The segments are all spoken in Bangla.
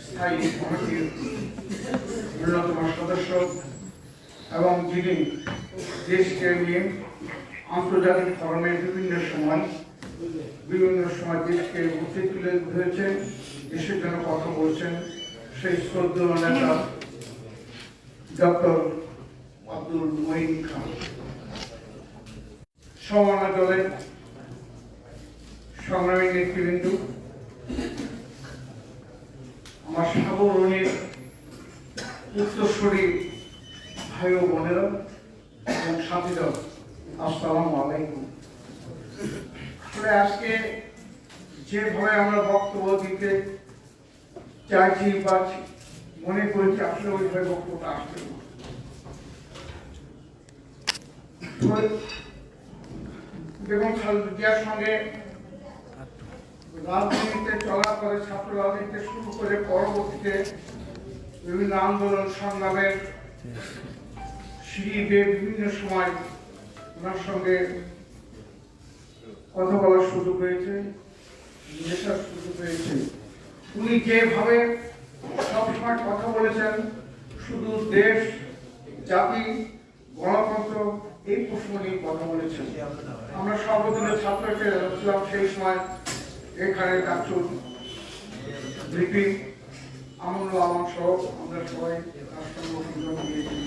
স্থায়ী কমিটির অন্যতম সদস্য এবং যিনি দেশকে নিয়ে আন্তর্জাতিক ফোরামে বিভিন্ন সময় দেশকে উঠে তুলে ধরেছেন, দেশের জন্য কথা বলছেন, সেই শ্রদ্ধেয় নেতা ডক্টর আব্দুল মঈন খান। সম্মাননা দলের সংগ্রামী নেতৃবৃন্দ, আমার সাগরণীর উত্তরসূরি ভাই ও বোনেরা এবং সাথীরা, আসসালামু আলাইকুম। আজকে যেভাবে আমরা বক্তব্য দিতে চাইছি বা মনে করেছি, আসলে ওইভাবে বক্তব্যটা আসবে না। বেগম খালেদা জিয়ার সঙ্গে রাজনীতিতে চলার পরে, ছাত্র রাজনীতিতে শুরু করে পরবর্তীতে বিভিন্ন আন্দোলন সংগ্রামের সিঁড়ি বেয়ে বিভিন্ন সময় ওনার সঙ্গে কথা বলার সুযোগ হয়েছে, মেশার সুযোগ হয়েছে। উনি যেভাবে সবসময় কথা বলেছেন, শুধু দেশ, জাতি, গণতন্ত্র এই প্রশ্ন নিয়ে কথা বলেছেন। আমরা সর্বদলীয় ছাত্রকে ছিলাম সেই সময়, এখানে কাকচুর ভিপি আমনুল আলম সহ আমরা সবাই রাষ্ট্রসংগঠন দিয়েছি।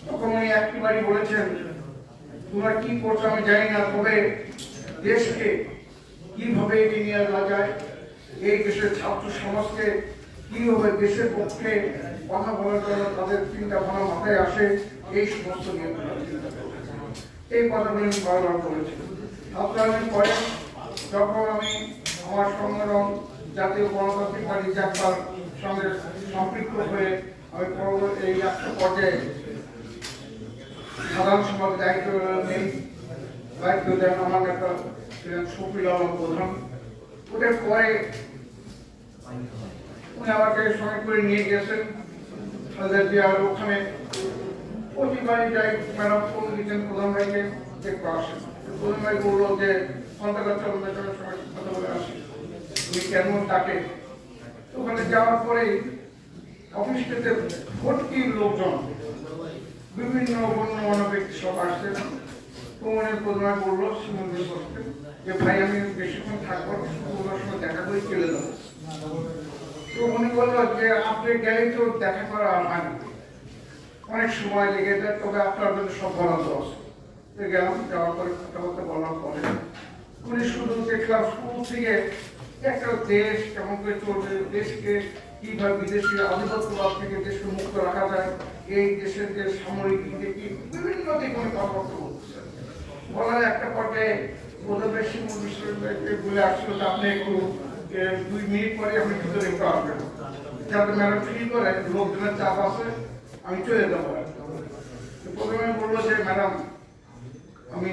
তখন উনি একবারই বলেছেন, তোমরা কি করছো আমি জানি না, তবে দেশকে কিভাবে এগিয়ে নিয়ে যাওয়া যায়, এই দেশের ছাত্র সমাজকে কিভাবে দেশের পক্ষে কথা বলার জন্য তাদের চিন্তা ভাবনা মাথায় আসে, এই সমস্ত নিয়ে চিন্তা করেছেন। এই কথাগুলি আমি বারবার বলেছি। আপনাদের পরে যখন আমি আমার সংগঠন জাতীয় গণতান্ত্রিক পার্টি জাকপার সঙ্গে সম্পৃক্ত হয়ে আমি এই একটা পর্যায়ে সাধারণ সমাজের দায়িত্ব নেই, দায়িত্ব দেন আমার নেতা ছিলেন শফিল আলম প্রধান। ওদের পরে উনি আমাকে সঙ্গে করে নিয়ে গেছেন খালেদা জিয়ার ওখানে। প্রতিবারই যাই, ম্যাডাম ফোন দিচ্ছেন প্রধান ভাইকে, দেখতে আসেন। প্রধান ভাই বললো যে খন্দকার চন্দ্রের সঙ্গে কথা বলে আসি, উনি কেমন ডাকে। ওখানে যাওয়ার পরেই অফিসটাতে ভর্তি লোকজন, বিভিন্ন গণ্যমান্য ব্যক্তি সব আসছেন। প্রমাণের প্রধান বললো সুমন্দির বসতে যে ভাই আমি বেশিক্ষণ থাকবো, ওনার সঙ্গে দেখা করে চলে যাবো। তো উনি বললো যে আপনি গেলেই তো দেখা করা হয় না, অনেক সময় লেগে যায়, তবে আপনার জন্য সব বরাদ্দ আছে। গেলাম, যাওয়ার পরে কথাবার্তা বলার পরে উনি শুধু দেখলাম স্কুল থেকে একটা দেশ কেমন করে চলবে, দেশকে কিভাবে বিদেশি আধিপত্যবাদ থেকে দেশকে মুক্ত রাখা যায়, এই দেশের যে সামরিক নীতি বিভিন্ন দিকে উনি কথাবার্তা বলতেছেন। বলার একটা পর্যায়ে প্রধানমন্ত্রী শিমুল বিশ্ববিদ্যালয়কে বলে আসছিল যে আপনি একটু 2 মিনিট পরে আপনি ভিতরে একটু আসবেন, যাতে ম্যাডাম ফিল করে লোকজনের চাপ আছে, আমি চলে যাবো। প্রথমে বললো যে ম্যাডাম আমি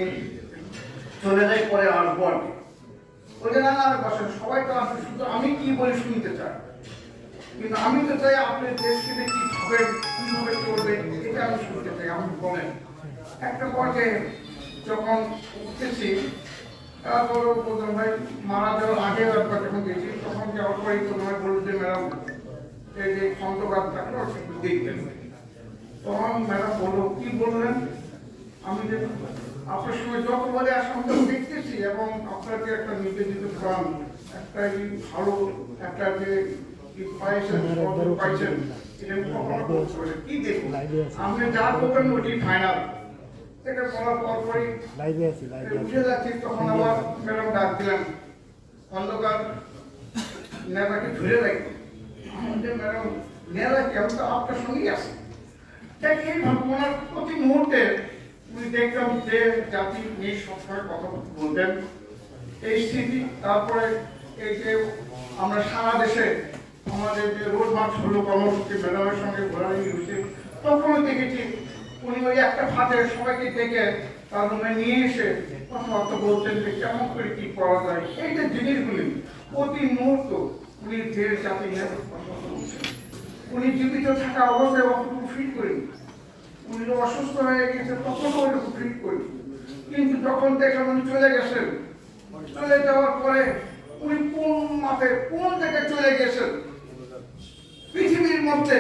চলে যাই, পরে আসবো আর কি। বলে না না বসেন, সবাই তো আসবে, শুধু আমি কি বলি শুনতে চাই, কিন্তু আমি তো চাই আপনি দেশকে কিভাবে কিভাবে চলবে এটা আমি শুনতে চাই, আমি বলেন। একটা পর্যায়ে যখন উঠতেছি, তারপরে প্রধান ভাই মারা যাওয়ার আগে একবার যখন গেছি, তখন যাওয়ার পরে প্রধান ভাই বলল যে ম্যাডাম এই যে খন্দকার থাকলো একটু দেখবেন। তখন ম্যাডাম বললো কি বললেন, আমি যে আপনার সঙ্গে যত বলে আসলাম তো দেখতেছি, এবং আপনার যে একটা নিবেদিত প্রাণ, একটা ভালো একটা যে পাইছেন এটা কখনো কি দেখুন, আপনি যা করবেন ওটি ফাইনাল। এটা বলার পরপরই উঠে যাচ্ছি, তখন আবার ম্যাডাম ডাক দিলেন, খন্দকার নেতাকে ধরে রাখি। আমাদের ম্যাডাম নেতা কি, আমি তো আপনার সঙ্গেই আছি। এইভাবে ওনার প্রতি মুহূর্তে উনি দেখলাম যে জাতি নিয়ে সবসময় কথা বলতেন, এই স্থিতি। তারপরে এই যে আমরা সারা দেশে আমাদের যে রোড মার্চ হলো কর্মসূচি ম্যাডামের সঙ্গে ঘোরাঘুরি হয়েছে, তখনও দেখেছি উনি ওই একটা ফাঁদে সবাইকে ডেকে তার রুমে নিয়ে এসে কথাবার্তা বলতেন যে কেমন করে কি করা যায়। এই যে জিনিসগুলি প্রতি মুহূর্ত উনি দেশ জাতি নিয়ে কথা বলছেন। উনি জীবিত থাকা অবস্থায় অতটুকু ফিট করেন, উনি অসুস্থ হয়ে গেছে তখনও ওইটুকু ফিট করি, কিন্তু যখন দেখলাম উনি চলে গেছেন, চলে যাওয়ার পরে উনি কোন মাঠে কোন জায়গায় চলে গেছেন মুহূর্তে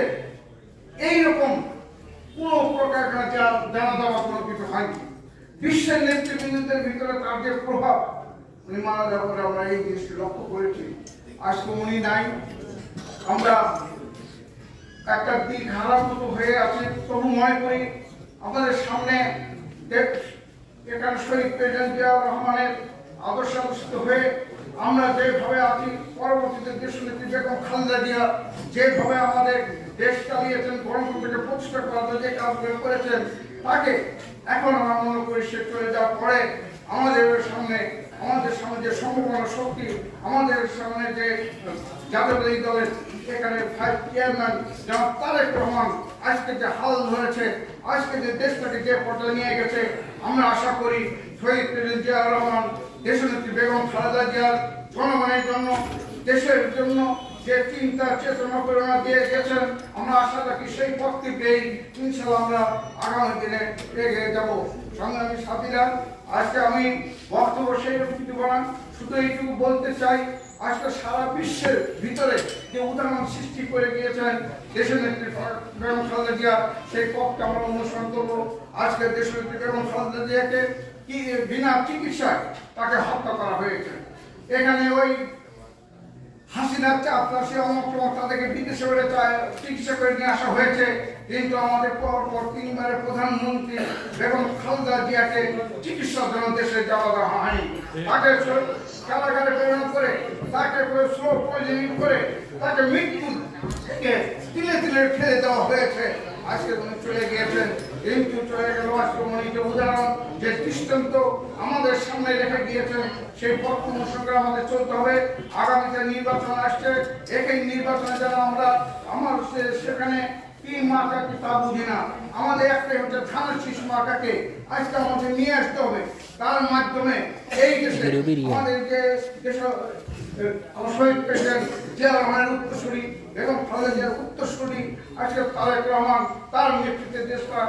এইরকম কোনো প্রকার জানা দেওয়া কোনো কিছু হয়নি। বিশ্বের নেতৃবৃন্দদের ভিতরে তার যে প্রভাব, উনি মারা যাওয়ার পরে আমরা এই জিনিসটি লক্ষ্য করেছি। আজকে উনি নাই, আমরা একটা দিক হারার মতো হয়ে আছে। তবু মনে করি আমাদের সামনে এখানে শহীদ প্রেসিডেন্ট জিয়াউর রহমানের আদর্শ আদর্শিত হয়ে আমরা যেভাবে আছি, পরবর্তীতে দেশনেত্রী বেগম খালেদা জিয়া যেভাবে আমাদের দেশ চালিয়েছেন, গণতন্ত্রকে প্রতিষ্ঠা করার যে কাজগুলো করেছেন, তাকে এখন আমরা মনে করি সে চলে যাওয়ার পরে আমাদের সামনে যে সম্ভাবনা শক্তি, আমাদের সামনে যে জাতীয়তাবাদী দলের এখানে ভাইস চেয়ারম্যান জনাব তারেক রহমান আজকে যে হাল ধরেছে, আজকে যে দেশটাকে যে পর্যায়ে নিয়ে গেছে, আমরা আশা করি শহীদ প্রেসিডেন্ট জিয়াউর রহমান, দেশনেত্রী বেগম খালেদা জিয়ার জনগণের জন্য, দেশের জন্য যে চিন্তা চেতনা প্রেরণা দিয়ে গেছেন, আমরা আশা রাখি সেই পথটি পেয়ে ইনশাআল্লাহ আমরা আগামী দিনে এগিয়ে যাব। সংগ্রামী সাথীরা, আজকে আমি বক্তব্য সেইরকম কিছু বলাম, শুধু এইটুকু বলতে চাই, আজকে সারা বিশ্বের ভিতরে যে উদাহরণ সৃষ্টি করে গিয়েছেন দেশের নেত্রী বেগম খালেদা জিয়া, সেই পথকে আমরা অনুসরণ করবো। আজকে দেশের নেত্রী বেগম খালেদা জিয়াকে কি বিনা চিকিৎসায় তাকে হত্যা করা হয়েছে। এখানে ওই হাসিনার চাপ, সে অমুক তাদেরকে বিদেশে চিকিৎসা করে নিয়ে আসা হয়েছে, কিন্তু আমাদের পরপর 3 বারের প্রধানমন্ত্রী বেগম খালেদা জিয়াকে চিকিৎসার জন্য দেশে যাওয়া দেওয়া হয়নি। তাকে কারাগারে প্রেরণ করে, তাকে স্লো পয়জনিং করে, তাকে মৃত্যু থেকে তিলে তিলে ফেলে দেওয়া হয়েছে। আজকে উনি চলে গিয়েছেন, কিন্তু চলে গেল আজকে উনি যে উদাহরণ, যে দৃষ্টান্ত আমাদের সামনে রেখে গিয়েছেন, সেই পথ অনুসরণ আমাদের চলতে হবে। আগামীতে নির্বাচন আসছে, একই নির্বাচনে যেন আমার সেখানে কি মার্কা কি তা বুঝি না, আমাদের একটাই হচ্ছে ধানের শীষ মার্কাকে আজকে আমাদের নিয়ে আসতে হবে। তার মাধ্যমে এই দেশে আমাদের যে শহীদ প্রেসিডেন্ট জিয়াউর রহমানের উত্তরসূরি, বেগম খালেদা জিয়ার উত্তরসূরি আজকে তারেক রহমান, তার নেতৃত্বে দেশটা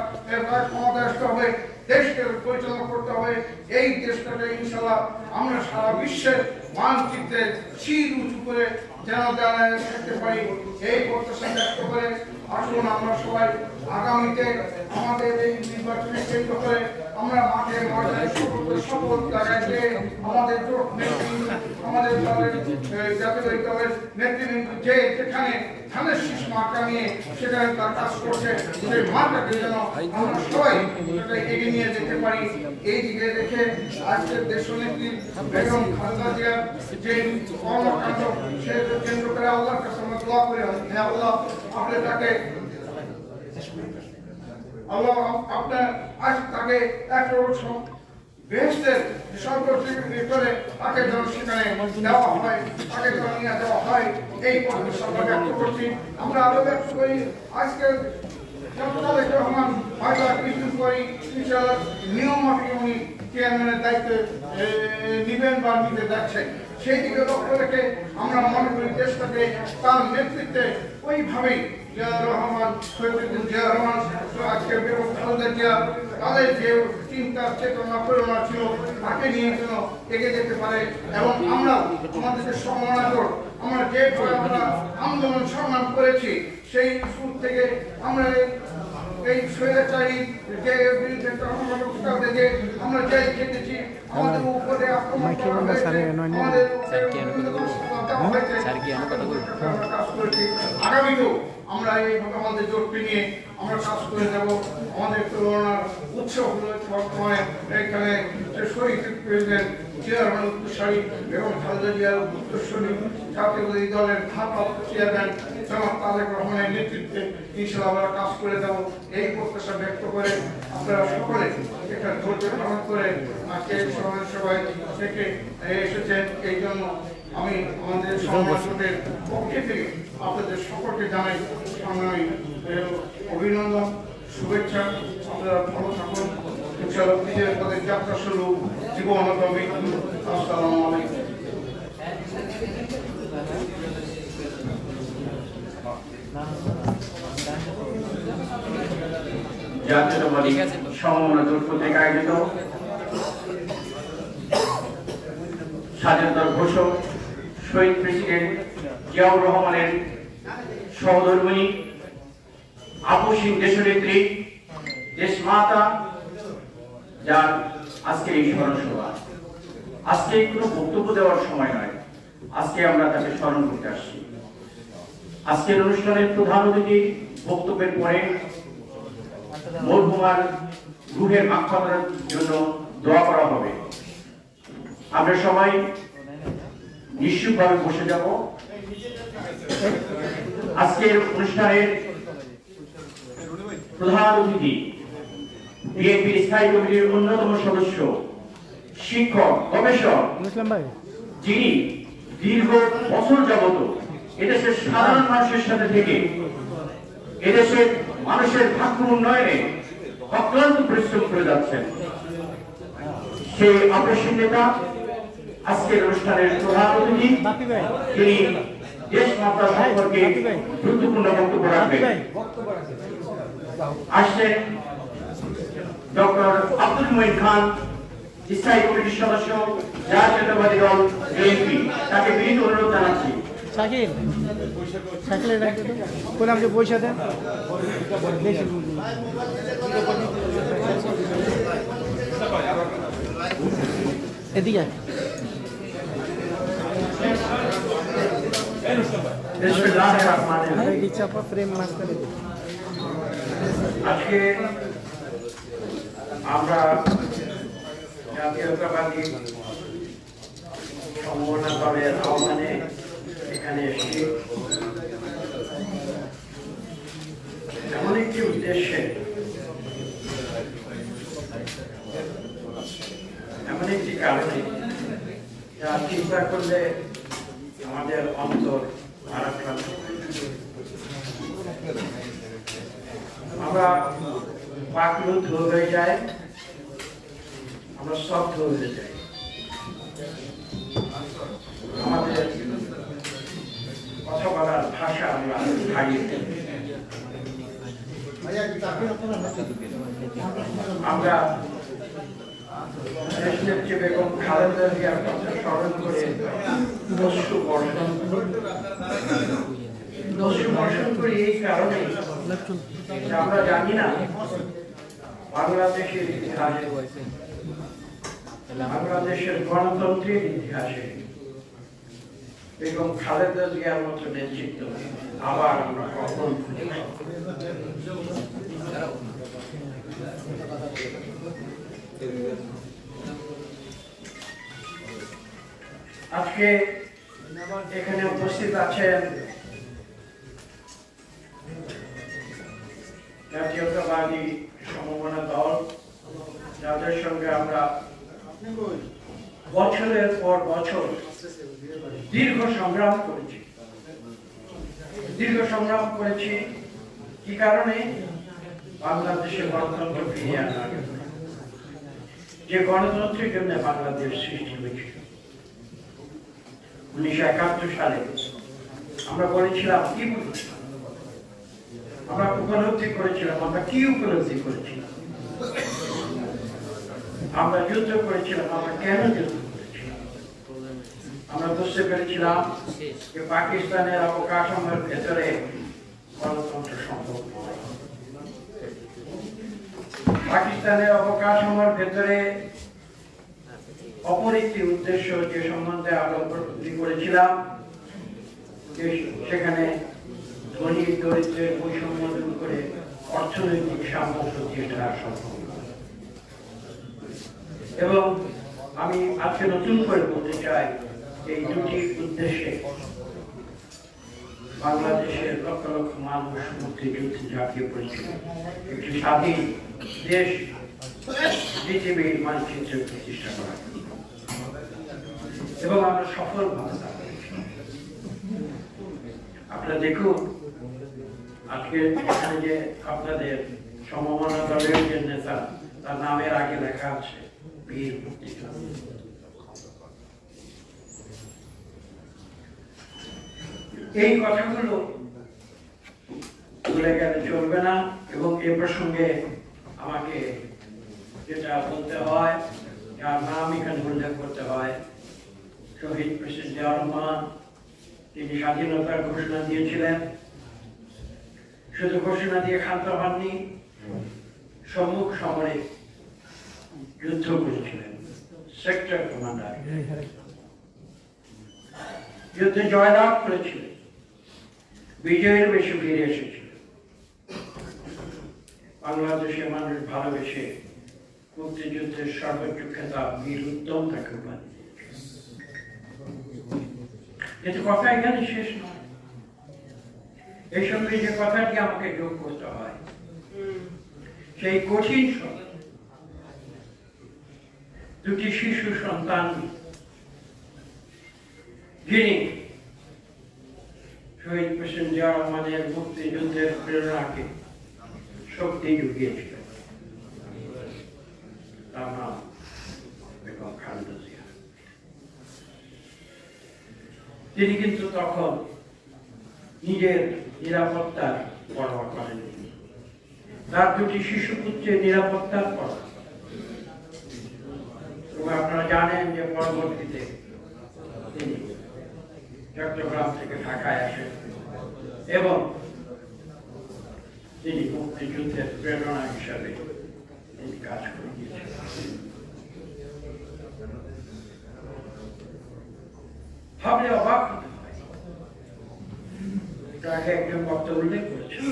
ক্ষমতায় আসতে হবে, দেশকে পরিচালনা করতে হবে। এই দেশটাকে ইনশাআল্লাহ আমরা সারা বিশ্বের মানচিত্রে শির উঁচু করে যেন দাঁড়ায় থাকতে পারি, এই প্রত্যাশা ব্যক্ত করে আসুন আমরা সবাই আগামীতে আমাদের এই নির্বাচনে কেন্দ্র করে আমরা মাঠে ময়দানে সকল জায়গায় যে আমাদের আমাদের দলের জাতীয় দলের নেতৃবৃন্দ যে যেখানে ধানের শীষ মার্কা নিয়ে সেখানে তার কাজ করছে, সেই মার্কাকে যেন আমরা সবাই এগিয়ে নিয়ে যেতে পারি। এই দিকে রেখে আজকের দেশনেত্রী বেগম খালেদা জিয়ার যে কর্মকাণ্ড, সে কেন্দ্র করে আল্লাহর কাছে আমরা দোয়া করে, হ্যাঁ আল্লাহ আপনি তাকে আপনার আজ তাকে বেহেশতের সর্বোচ্চ করে তাকে যেন সেখানে দেওয়া হয়, তাকে যেন নিয়ে দেওয়া হয়, এই প্রত্যাশা আমরা ব্যক্ত করছি। আমরা আরো ব্যক্ত করি আজকে তারেক রহমান হয়তো কিছু করি নিয়ম মাফিক উনি চেয়ারম্যানের দায়িত্ব নিবেন বা নিতে যাচ্ছেন, সেই দিকে লক্ষ্য রেখে আমরা মনে করি দেশটাকে তার নেতৃত্বে ওইভাবেই জিয়াউর রহমান, জিয়াউর রহমান আজকে বেগম খালেদা জিয়া তাদের যে চিন্তা চেতনা প্রেরণা ছিল তাকে নিয়ে যেন এগিয়ে যেতে পারে, এবং আমরা আমাদেরকে সম্মাননা কর, আমরা যেভাবে আমরা আন্দোলন সংগ্রাম করেছি সেই সুর থেকে আমরা এই স্বৈরাচারী যে বিরুদ্ধে যে আমরা জেল খেটেছি, আমাদের উপরে আক্রমণ করা হয়েছে, আমাদের কাজ করেছি। আগামীতেও আমরা এইভাবে আমাদের জোটকে নিয়ে আমরা কাজ করে যাব। আমাদের তুলনার উৎসব রয়েছে বর্তমানে এখানে শহীদ প্রেসিডেন্ট জিয়াউর রহমান উত্তরসূরি এবং খালেদা জিয়ার উত্তরসূরি জাতীয়তাবাদী দলের ভারপ্রাপ্ত চেয়ারম্যান জনাব তারেক রহমানের নেতৃত্বে ইনশাআল্লাহ আমরা কাজ করে যাব। এই প্রত্যাশা ব্যক্ত করে আপনারা সকলে একটা ধৈর্য ধারণ করে আজকে সবাই থেকে এসেছেন, এই জন্য আমি আমাদের সংগঠনের পক্ষে থেকে আপনাদের সকলকে জানাই সংগ্রামী অভিনন্দন, শুভেচ্ছা। আপনারা ভালো থাকুন, ইনশাআল্লাহ নিজের তাদের যাত্রা শুরু, জীবন মৃত্যু। আসসালামু আলাইকুম। জাতীয়তাবাদী সমমনা জোট কর্তৃক আয়োজিত স্বাধীনতার ঘোষক শহীদ প্রেসিডেন্ট জিয়াউর রহমানের সহধর্মিণী আপসীন দেশনেত্রী, দেশমাতা, যার আজকে এই স্মরণসভা। আজকে কোনো বক্তব্য দেওয়ার সময় নয়, আজকে আমরা তাকে স্মরণ করতে আসছি। আজকের অনুষ্ঠানের প্রধান অতিথি বক্তব্যের পরে মরহুমার রুহের মাগফিরাতের জন্য দোয়া করা হবে। আমরা সবাই নিশ্চুপভাবে বসে যাব। আজকের অনুষ্ঠানের প্রধান অতিথি বিএনপির স্থায়ী কমিটির অন্যতম সদস্য, শিক্ষক, গবেষক, যিনি দীর্ঘ বছর যাবত এদেশের সাধারণ মানুষের সাথে থেকে এদেশের মানুষের ভাগ্য উন্নয়নে অক্লান্ত পরিশ্রম করে যাচ্ছেন, সেই আপসীন নেতা আজকের অনুষ্ঠানের প্রধান অতিথি, তিনি দেশমাতা সম্পর্কে গুরুত্বপূর্ণ বক্তব্য রাখবেন। আসছেন ডক্টর আব্দুল মঈন খান, স্থায়ী কমিটির সদস্য, জাতীয়তাবাদী দল বিএনপি। তাকে বিনীত অনুরোধ জানাচ্ছি। পয়সা দেন এদিকে আজকে আমরা জাতীয়তাবাদী সম্ভাবনা দলের আহ্বানে এখানে এসেছি এমন একটি উদ্দেশ্যে, এমন একটি কারণে যা চিন্তা করলে আমাদের অন্তর ভারাক্রান্ত। আমরা বাকরুদ্ধ হয়ে যায়, আমরা স্তব্ধ হয়ে যাই, আমাদের কথা বলার ভাষা আমরা হারিয়ে ফেলি। আমরা দেশনেত্রী বেগম খালেদা জিয়ার কথা স্মরণ করে দস্যু বর্ষণ করি এই কারণে আমরা জানি না বাংলাদেশের ইতিহাসে, বাংলাদেশের গণতন্ত্রের ইতিহাসে বেগম খালেদা জিয়ার মতো নেতৃত্ব আবার আমরা কখন আজকে এখানে উপস্থিত আছেন জাতীয়তাবাদী সম্ভাবনা দল, যাদের সঙ্গে আমরা বছরের পর বছর দীর্ঘ সংগ্রাম করেছি। কি কারণে? বাংলাদেশে গণতন্ত্র ফিরিয়ে আনার, যে গণতন্ত্রের জন্য বাংলাদেশ সৃষ্টি হয়েছিল। 1971 সালে আমরা বলেছিলাম, কি বলেছিলাম, আমরা উপলব্ধি করেছিলাম, আমরা কি উপলব্ধি করেছিলাম, আমরা যুদ্ধ করেছিলাম, আমরা কেন যুদ্ধ করেছিলাম? আমরা বুঝতে পেরেছিলাম যে পাকিস্তানের অবকাঠামোর ভেতরে গণতন্ত্র সম্ভব নয়। পাকিস্তানের অবকাঠামোর ভেতরে অপর একটি উদ্দেশ্য, যে সম্বন্ধে আমরা উপলব্ধি করেছিলাম, যে সেখানে ধনী দরিদ্রের বৈষম্য দূর করে অর্থনৈতিক সাম্য প্রতিষ্ঠা সম্ভব। এবং আমি আজকে নতুন করে বলতে চাই, এই দুটি উদ্দেশ্যে বাংলাদেশের লক্ষ লক্ষ মানুষ মুক্তিযুদ্ধে ঝাঁপিয়ে পড়েছিল, একটি স্বাধীন দেশ পৃথিবীর মানচিত্র প্রতিষ্ঠা করা, এবং আমরা সফলভাবে তা করেছি। আপনারা দেখুন, আজকে এখানে যে আপনাদের সম্ভাবনা দলের যে নেতা, তার নামের আগে লেখা আছে বীর মুক্তিযোদ্ধা। এই কথাগুলো ভুলে গেলে চলবে না, এবং এ প্রসঙ্গে আমাকে যেটা বলতে হয়, যার নাম এখানে উল্লেখ করতে হয়, শহীদ প্রেসিডেন্ট জিয়াউর রহমান। তিনি স্বাধীনতার ঘোষণা দিয়েছিলেন, শুধু ঘোষণা দিয়ে ক্ষান্ত হননি, সম্মুখ সমরে যুদ্ধ করেছিলেন, সেক্টর কমান্ডার, যুদ্ধে জয়লাভ করেছিলেন, বিজয়ের বেশি ফিরে এসেছিলেন। বাংলাদেশের মানুষ ভালোবেসে মুক্তিযুদ্ধের সর্বোচ্চ খেতাব বীর উত্তম তাকে উপাধি দিয়েছে। কিন্তু কথা এখানে শেষ নয়। এই সঙ্গে যে কথাটি আমাকে যোগ করতে হয়, সেই কঠিন সময় দুটি শিশু সন্তান যিনি শহীদ প্রেসিডেন্ট জিয়া রহমানের মুক্তিযুদ্ধের প্রেরণাকে শক্তি জুগিয়েছিলেন, তার নাম বেগম খালেদা জিয়া। তিনি কিন্তু তখন নিজের নিরাপত্তার পরোয়া করেননি, তার দুটি শিশু পুত্রের নিরাপত্তার পরোয়া। এবং আপনারা জানেন যে পরবর্তীতে তিনি চট্টগ্রাম থেকে ঢাকায় আসেন এবং তিনি মুক্তিযুদ্ধের প্রেরণা হিসাবে তিনি কাজ করে গিয়েছেন। ভাবলে অবাক হতে হয়, তাকে একজন বক্তা উল্লেখ করেছেন,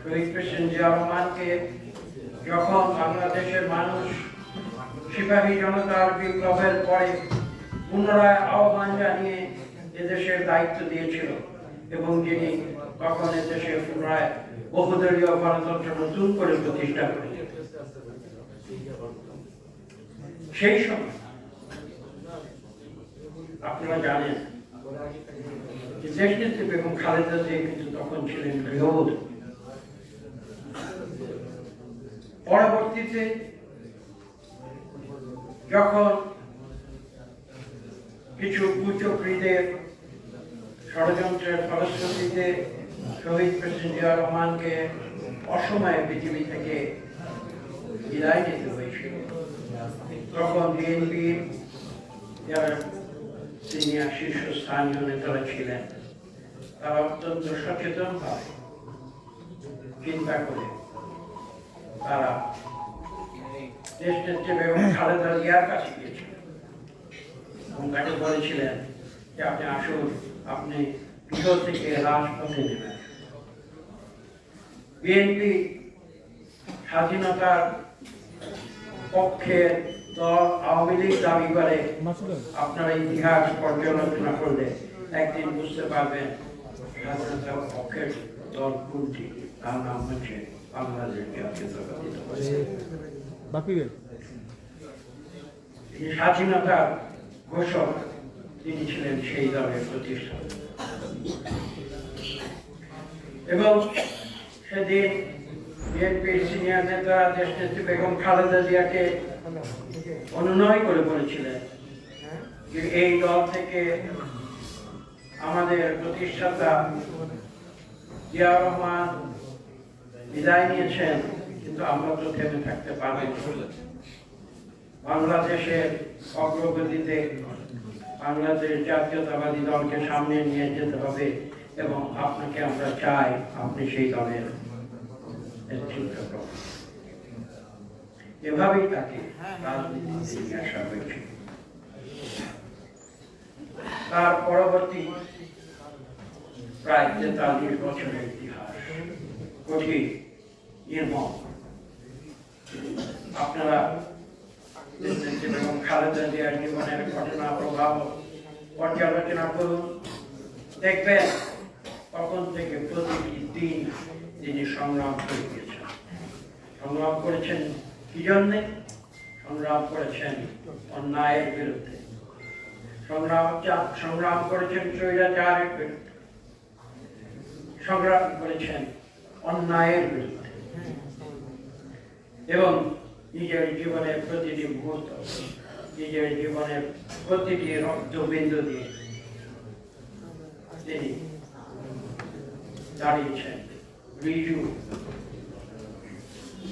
শহীদ প্রেসিডেন্ট জিয়া রহমানকে যখন বাংলাদেশের মানুষ সিপাহী জনতার বিপ্লবের পরে পুনরায় আহ্বান জানিয়ে এদেশের দায়িত্ব দিয়েছিল এবং যিনি তখন এদেশে পুনরায় বহুদলীয় গণতন্ত্র নতুন করে প্রতিষ্ঠা করেছেন, সেই সময় আপনারা জানেন দেশনেত্রী বেগম খালেদা জিয়া কিন্তু তখন ছিলেন গৃহবধূ। পরবর্তীতে যখন কিছু কুচক্রীদের ষড়যন্ত্রের ফলশ্রুতিতে শহীদ প্রেসিডেন্ট জিয়া রহমানকে অসময়ে পৃথিবী থেকে বিদায় নিতে হয়েছিল, তখন বিএনপির যারা সিনিয়র শীর্ষস্থানীয় নেতারা ছিলেন, তারা অত্যন্ত সচেতন ভাবে চিন্তা করে তারা দেশনেত্রী বেগম খালেদা জিয়ার কাছে গিয়েছিলেন এবং তাকে বলেছিলেন যে আপনি আসুন, আপনি গৃহ থেকে রাজপথে নেবেন। বিএনপি স্বাধীনতার পক্ষে দল আওয়ামী লীগ দাবি করে, আপনারা ইতিহাস পর্যালোচনা করলে একদিন বুঝতে পারবেন স্বাধীনতার পক্ষের দল কোনটি, তার নাম হচ্ছে বাংলাদেশ জাতীয়তাবাদী দল। স্বাধীনতার ঘোষক তিনি ছিলেন সেই দলের প্রতিষ্ঠাতা এবং সেদিন বিএনপির সিনিয়র নেতা দেশনেত্রী বেগম খালেদা জিয়াকে অনুনয় করে বলেছিলেন যে এই দল থেকে আমাদের প্রতিষ্ঠাতা জিয়া রহমান বিদায় নিয়েছেন, কিন্তু আমরা তো থেমে থাকতে পারবো না। বাংলাদেশের অগ্রগতিতে বাংলাদেশ জাতীয়তাবাদী দলকে সামনে নিয়ে যেতে হবে এবং আপনাকে আমরা চাই আপনি সেই দলের নেতৃত্ব করুন। এভাবেই তাকে রাজনীতিতে নিয়ে আসা হয়েছিল। তার পরবর্তী প্রায় 43 বছরের ইতিহাস কঠিন, নির্মম। আপনারা এবং খালেদা জিয়ার জীবনের ঘটনা প্রভাব পর্যালোচনা করুন, দেখবেন তখন থেকে প্রতিটি দিন তিনি সংগ্রাম করে গিয়েছেন। সংগ্রাম করেছেন কি জন্যে? সংগ্রাম করেছেন অন্যায়ের বিরুদ্ধে, সংগ্রাম করেছেন স্বৈরাচারের বিরুদ্ধে, সংগ্রাম করেছেন অন্যায়ের বিরুদ্ধে এবং নিজের জীবনের প্রতিটি মুহূর্ত, নিজের জীবনের প্রতিটি রক্তবিন্দু দিয়ে তিনি দাঁড়িয়েছেন ঋজু,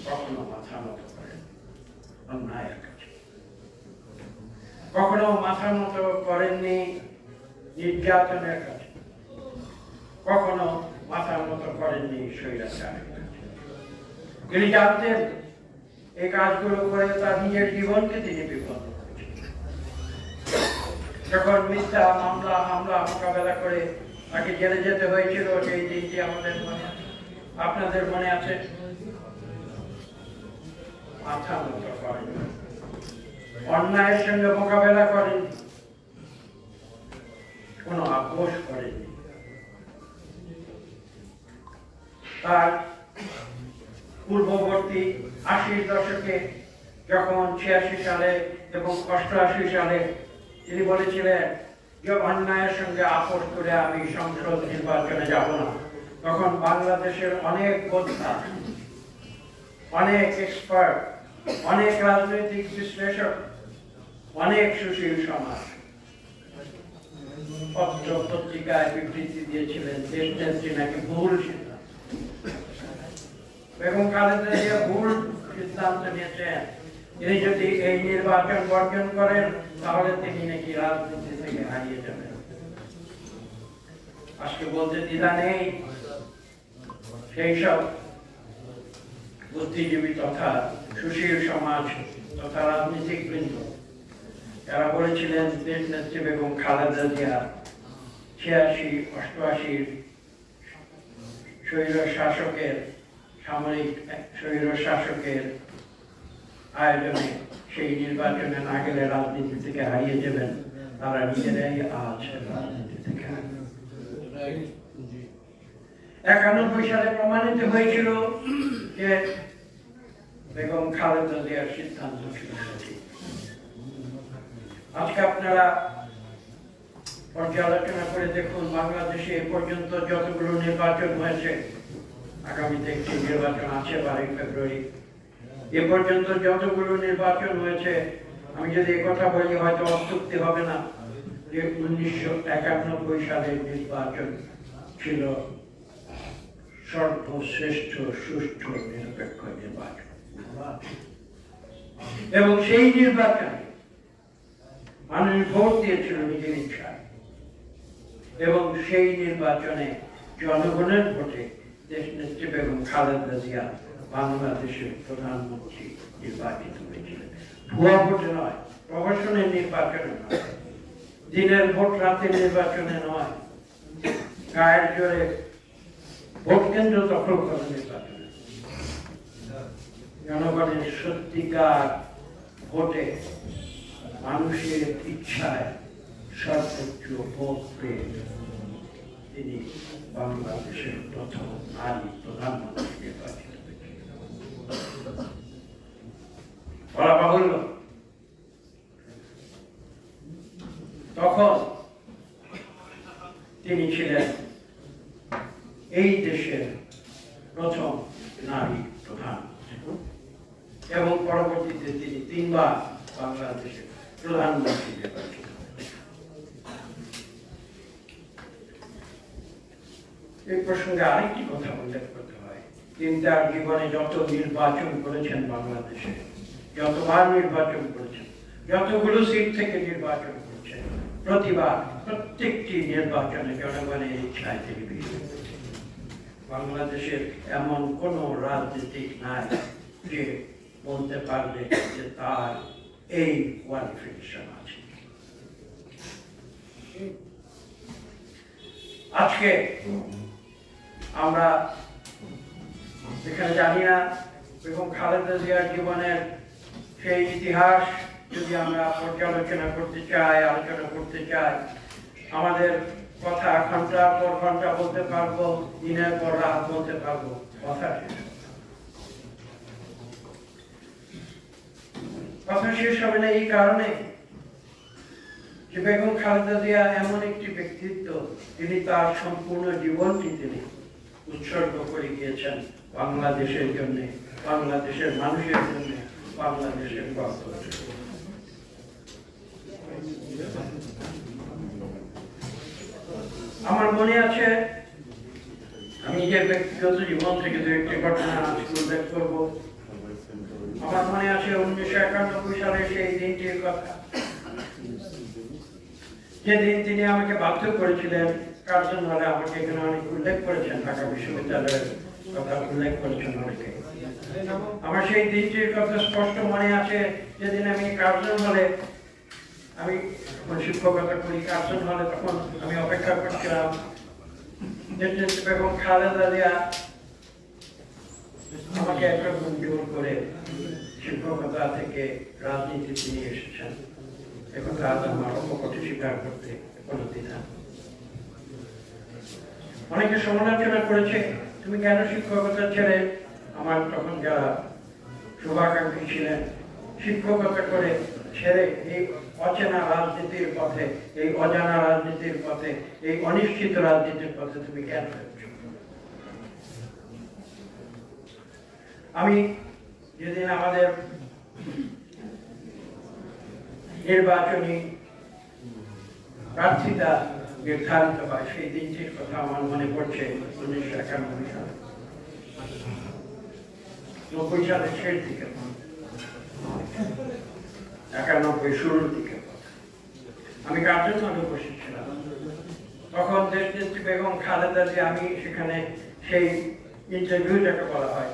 কখনো মাথা নত করেন অন্যায়ের কাছে, কখনো মাথা নত করেননি নির্যাতনের কাছে, কখনো মাথার মতো করেননি স্বৈরাচার। তিনি জানতেন এই কাজগুলো করে তার নিজের জীবনকে তিনি বিপন্ন করেছেন। যখন মিথ্যা মামলা হামলা মোকাবেলা করে তাকে জেলে যেতে হয়েছিল, সেই দিনটি আমাদের মনে আছে, আপনাদের মনে আছে। মাথা মতো করেন, অন্যায়ের সঙ্গে মোকাবেলা করেন, কোনো আপোষ করেননি। তার পূর্ববর্তী 80 দশকে যখন 86 সালে এবং 88 সালে তিনি বলেছিলেন যে অন্যায়ের সঙ্গে আপোষ করে আমি সংসদ নির্বাচনে যাব না, তখন বাংলাদেশের অনেক বক্তা, অনেক এক্সপার্ট, অনেক রাজনৈতিক বিশ্লেষক, অনেক সুশীল সমাজ পত্র পত্রিকায় বিবৃতি দিয়েছিলেন দেশ নেত্রী নাকি ভুল সিদ্ধান্ত, এবং খালেদা জিয়া ভুল সিদ্ধান্ত নিয়েছেন। তিনি যদি এই নির্বাচন বর্জন করেন তাহলে তিনি নাকি রাজনীতি থেকে হারিয়ে যাবেন। আজকে বলতে দ্বিধা নেই, সেই সব বুদ্ধিজীবী তথা সুশীল সমাজ তথা রাজনৈতিক বৃন্দ যারা বলেছিলেন দেশ নেত্রী বেগম খালেদা জিয়া 86-88 স্বৈর শাসকের সামরিক স্বৈর শাসকের আয়োজনে সেই নির্বাচনে না গেলে রাজনীতি থেকে হারিয়ে যাবেন, তারা নিজেরাই আজ রাজনীতি থেকে 91 সালে প্রমাণিত হয়েছিল যে বেগম খালেদা জিয়ার সিদ্ধান্ত ছিল সঠিক। আজকে আপনারা পর্যালোচনা করে দেখুন বাংলাদেশে এ পর্যন্ত যতগুলো নির্বাচন হয়েছে, আগামীতে একটি নির্বাচন আছে 12 ফেব্রুয়ারি, এ পর্যন্ত যতগুলো নির্বাচন হয়েছে, আমি যদি কথা বলি হয়তো অস্তুক্তি হবে না যে 1991 সালের নির্বাচন ছিল সর্বশ্রেষ্ঠ সুষ্ঠু নিরপেক্ষ নির্বাচন, এবং সেই নির্বাচনে মানুষ ভোট দিয়েছিল নিজের ইচ্ছায়, এবং সেই নির্বাচনে জনগণের ভোটে দেশনেত্রী বেগম খালেদা জিয়া বাংলাদেশের প্রধানমন্ত্রী নির্বাচিত হয়েছিলেন। ভুয়া ভোটে নয়, প্রহসনের নির্বাচনে নয়, দিনের ভোট রাতের নির্বাচনে নয়, গায়ের জোরে ভোট কেন্দ্র দখল করার নির্বাচনে, জনগণের সত্যিকার ভোটে মানুষের ইচ্ছায় সর্বোচ্চ ভোট পেয়ে তিনি বাংলাদেশের প্রথম নারী প্রধানমন্ত্রী নির্বাচিত হয়েছিলেন। বলা বাহুল্য তখন তিনি ছিলেন এই দেশের প্রথম নারী প্রধানমন্ত্রী, এবং পরবর্তীতে তিনি 3 বার বাংলাদেশের প্রধানমন্ত্রী নির্বাচিত। এই প্রসঙ্গে আরেকটি কথা উল্লেখ করতে হয়, তিনি তার জীবনে যত নির্বাচন করেছেন, বাংলাদেশে যতবার নির্বাচন করেছেন, যতগুলো সিট থেকে নির্বাচন করেছেন, প্রতিবার প্রত্যেকটি নির্বাচনে জনগণের ইচ্ছায় তিনি বিজয়ী হয়েছেন। বাংলাদেশের এমন কোন রাজনীতিক নাই যে বলতে পারবে যে তার এই কোয়ালিফিকেশন আছে। আজকে আমরা এখানে জানি না বেগম খালেদা জিয়ার জীবনের সেই ইতিহাস যদি আমরা পর্যালোচনা করতে চাই, আলোচনা করতে চাই, আমাদের কথা ঘন্টার পর ঘন্টা বলতে পারবো, দিনের পর রাত বলতে পারবো, কথা শেষ হবে না। এই কারণে যে বেগম খালেদা জিয়া এমন একটি ব্যক্তিত্ব, তিনি তার সম্পূর্ণ জীবনটি তিনি উৎসর্গ করে গিয়েছেন বাংলাদেশের জন্য, বাংলাদেশের মানুষের জন্য, বাংলাদেশের গর্বের জন্য। আমার মনে আছে, আমি নিজের ব্যক্তিগত জীবন থেকে দু একটি ঘটনা উল্লেখ করব। আমার মনে আছে 1991 সালে সেই দিনটির কথা, যেদিন তিনি আমাকে বাধ্য করেছিলেন কার্জন হলে আমাকে এখানে অনেক উল্লেখ করেছেন, ঢাকা বিশ্ববিদ্যালয়ের কথা উল্লেখ করেছেন অনেকে। আমার সেই দিনটির কথা স্পষ্ট মনে আছে, যেদিন আমি কার্জন হলে, আমি শিক্ষকতা করি, কার্জন হলে তখন আমি অপেক্ষা করছিলাম এবং খালেদা জিয়া আমাকে একটা মঞ্জুর করে শিক্ষকতা থেকে রাজনীতিতে নিয়ে এসেছেন। এখন আজ আমার অপকটে স্বীকার করতে কোনো দ্বিধা। অনেকে সমালোচনা করেছে, তুমি কেন শিক্ষকতা ছেড়ে, আমার তখন যারা শুভাকাঙ্ক্ষী ছিলেন, শিক্ষকতা করে ছেড়ে এই অচেনা রাজনীতির পথে, এই অজানা রাজনীতির পথে, এই অনিশ্চিত রাজনীতির পথে তুমি কেন যাচ্ছ? আমি যেদিন আমাদের নির্বাচনী প্রার্থিতা নির্ধারিত হয়, সেই দিনটির কথা আমার মনে পড়ছে 1991 সালে, 90 সালের শেষ দিকে, 91 শুরুর দিকে। আমি কার্জন হলে বসেছিলাম, তখন দেশনেত্রী বেগম খালেদা জিয়া, আমি সেখানে সেই ইন্টারভিউ যাকে বলা হয়,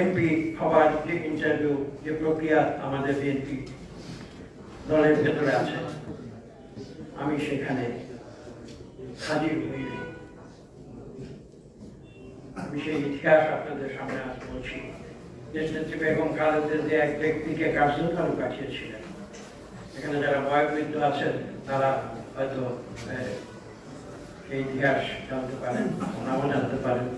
এমপি হবার যে ইন্টারভিউ, যে প্রক্রিয়া আমাদের বিএনপি দলের ভেতরে আছে, আমি সেখানে হাজির হই। আমি সেই ইতিহাস আপনাদের সামনে আজ বলছি। দেশনেত্রী বেগম খালেদা জিয়া এক ব্যক্তিকে কার্যক্রমে পাঠিয়েছিলেন। এখানে যারা বয়োবৃদ্ধ আছেন তারা হয়তো এই ইতিহাস জানতে পারেন, নামও জানতে পারেন।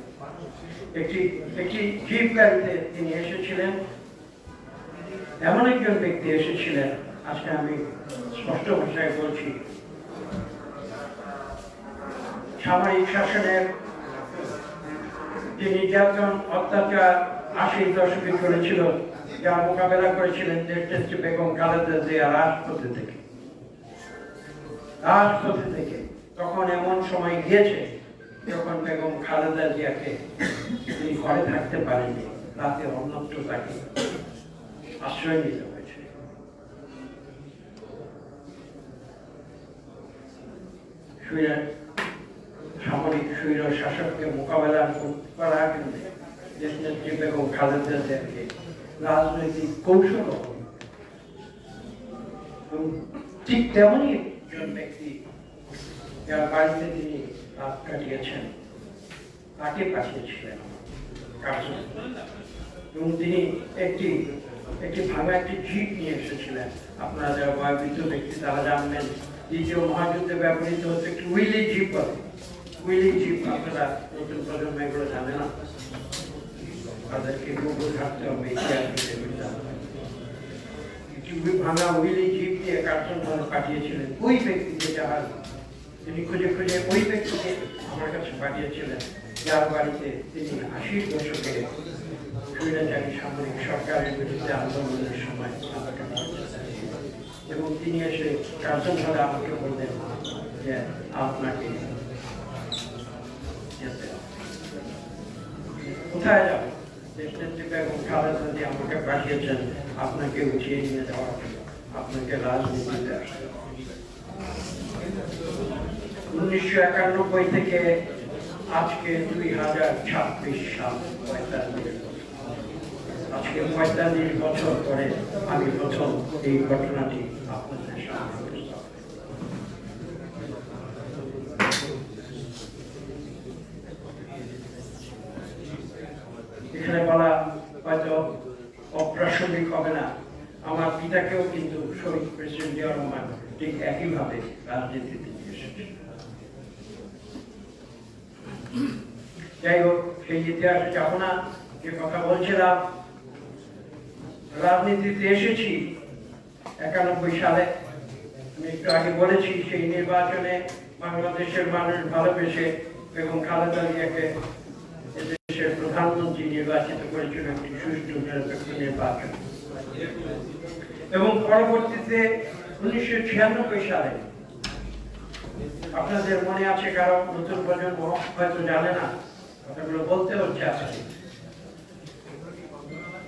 একটি জিপ গাড়িতে তিনি এসেছিলেন। এমন একজন ব্যক্তি এসেছিলেন, আজকে আমি স্পষ্ট ভাষায় বলছি, সামরিক শাসনের যে নির্যাতন অত্যাচার 80 দশকে চলেছিল, যার মোকাবেলা করেছিলেন দেশনেত্রী বেগম খালেদা জিয়া রাজপথে থেকে। তখন এমন সময় গিয়েছে যখন বেগম খালেদা জিয়াকে তিনি ঘরে থাকতে পারেননি, রাতে অন্যত্র তাকে আশ্রয় নিতে হয়েছে। সামরিক স্বৈর শাসককে মোকাবেলা করার জন্য দেশনেত্রী বেগম খালেদা জিয়াকে রাজনৈতিক কৌশল, ঠিক তেমনই একজন ব্যক্তি যার বাড়িতে তিনি রাত কাটিয়েছেন, তাকে পাঠিয়েছিলেন এবং তিনি একটি ভাঙা একটি জিপ নিয়ে এসেছিলেন। আপনারা যারা বয়োবৃদ্ধ ব্যক্তি তারা জানবেন, দ্বিতীয় মহাযুদ্ধে ব্যবহৃত হতো একটি উইলি জিপ। উইলি জিপ আপনারা নতুন প্রজন্ম এগুলো জানে না, তাদেরকে গুগল ঘাটতে হবে, একটি ভাঙা উইলি জিপ দিয়ে কার্জন হলে পাঠিয়েছিলেন। ওই ব্যক্তিকে যারা তিনি খুঁজে ওই ব্যক্তিকে আমার কাছে পাঠিয়েছিলেন, যার বাড়িতে তিনি 80 দশকে স্বৈরাচারী সামরিক সরকারের বিরুদ্ধে আন্দোলনের সময়, এবং তিনি এসে কার্জন হলে আমাকে বললেন যে আপনাকে কোথায় যাব? দেশনেত্রী বেগম খালেদা জিয়া আমাকে পাঠিয়েছেন আপনাকে উঠিয়ে নিয়ে যাওয়ার জন্য, আপনাকে রাজনীতিতে আসতে। 1991 থেকে আজকে 2026 সাল, 45 বছর। আজকে 45 বছর পরে আমি প্রথম এই ঘটনাটি আপনাদের সামনে উপস্থাপন। এখানে বলা হয়তো অপ্রাসঙ্গিক হবে না, আমার পিতাকেও কিন্তু শহীদ প্রেসিডেন্ট জিয়া রহমান ঠিক একইভাবে রাজনীতিতে নিয়ে এসেছেন। যাই হোক, সেই ইতিহাসে যাব না। যে কথা বলছিলাম, রাজনীতিতে এসেছি 91 সালে। আমি একটু আগে বলেছি, সেই নির্বাচনে বাংলাদেশের মানুষ ভালোবেসে বেগম খালেদা জিয়াকে দেশের প্রধানমন্ত্রী নির্বাচিত করেছিল একটি সুষ্ঠু নিরপেক্ষ নির্বাচন। এবং পরবর্তীতে 1996 সালে, আপনাদের মনে আছে, কারণ নতুন প্রজন্ম হয়তো জানে না, কথাগুলো বলতে হচ্ছে আজকে,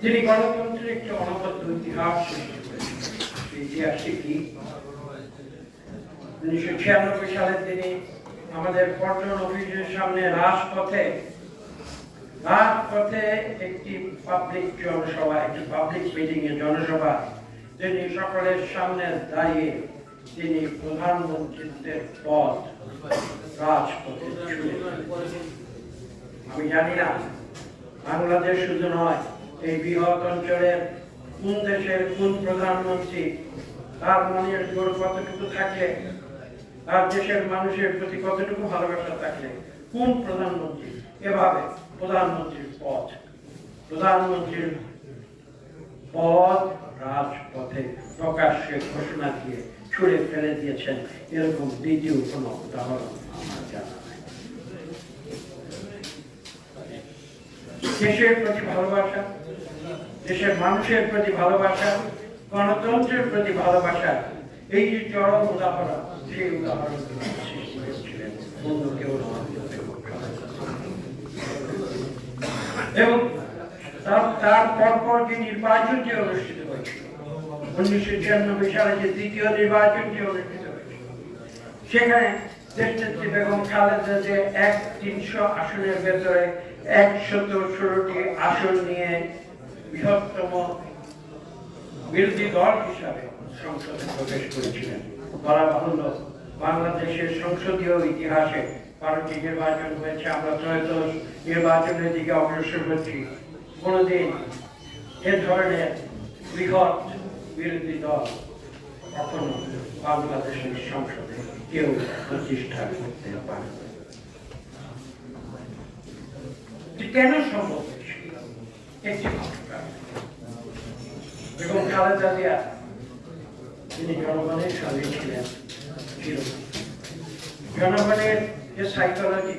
তিনি গণতন্ত্রের একটি অনবদ্য ইতিহাস সৃষ্টি করেছেন। ইতিহাসটি কি? 1996 সালে তিনি আমাদের পল্টন অফিসের সামনে রাজপথে একটি পাবলিক জনসভা, একটি পাবলিক মিটিং এ জনসভা, তিনি সকলের সামনে দাঁড়িয়ে তিনি প্রধানমন্ত্রীর পদ রাজপথে ছুঁড়ে ফেলেছেন। আমি জানি না বাংলাদেশ শুধু নয়, এই বৃহৎ অঞ্চলের কোন দেশের কোন প্রধানমন্ত্রী তার মনের জোর কতটুকু থাকলে, তার দেশের মানুষের প্রতি কতটুকু ভালোবাসা থাকলে কোন প্রধানমন্ত্রী এভাবে প্রধানমন্ত্রীর পদ রাজপথে প্রকাশ্যে ঘোষণা দিয়ে ছুড়ে ফেলে দিয়েছেন, এরকম দ্বিতীয় কোন উদাহরণ আমার জানা নাই। দেশের প্রতি ভালোবাসা, দেশের মানুষের প্রতি ভালোবাসা, গণতন্ত্রের প্রতি ভালোবাসা, এই যে চরম উদাহরণ, সেই উদাহরণ সৃষ্টি করেছিলেন অন্য কেউ নয়। এবং তার পরপর যে নির্বাচনটি অনুষ্ঠিত হয়েছিল 1996 সালে, যে দ্বিতীয় নির্বাচনটি অনুষ্ঠিত হয়েছিল, সেখানে দেশনেত্রী বেগম খালেদা যে 300 আসনের ভেতরে 116টি আসন নিয়ে বৃহত্তম বিরোধী দল হিসাবে সংসদে প্রবেশ করেছিলেন। বলা বাহুল্য, বাংলাদেশের সংসদীয় ইতিহাসে 12টি নির্বাচন হয়েছে, আমরা ত্রয়োদশ নির্বাচনের দিকে অগ্রসর হচ্ছি। কোনদিন এ ধরনের বৃহৎ বিরোধী দল কখনো বাংলাদেশের সংসদে কেউ প্রতিষ্ঠা করতে পারে না। কেন সম্ভব হয়েছিল? একটি বেগম খালেদা জিয়া, তিনি জনগণের সঙ্গে ছিলেন, জনগণের যে সাইকোলজি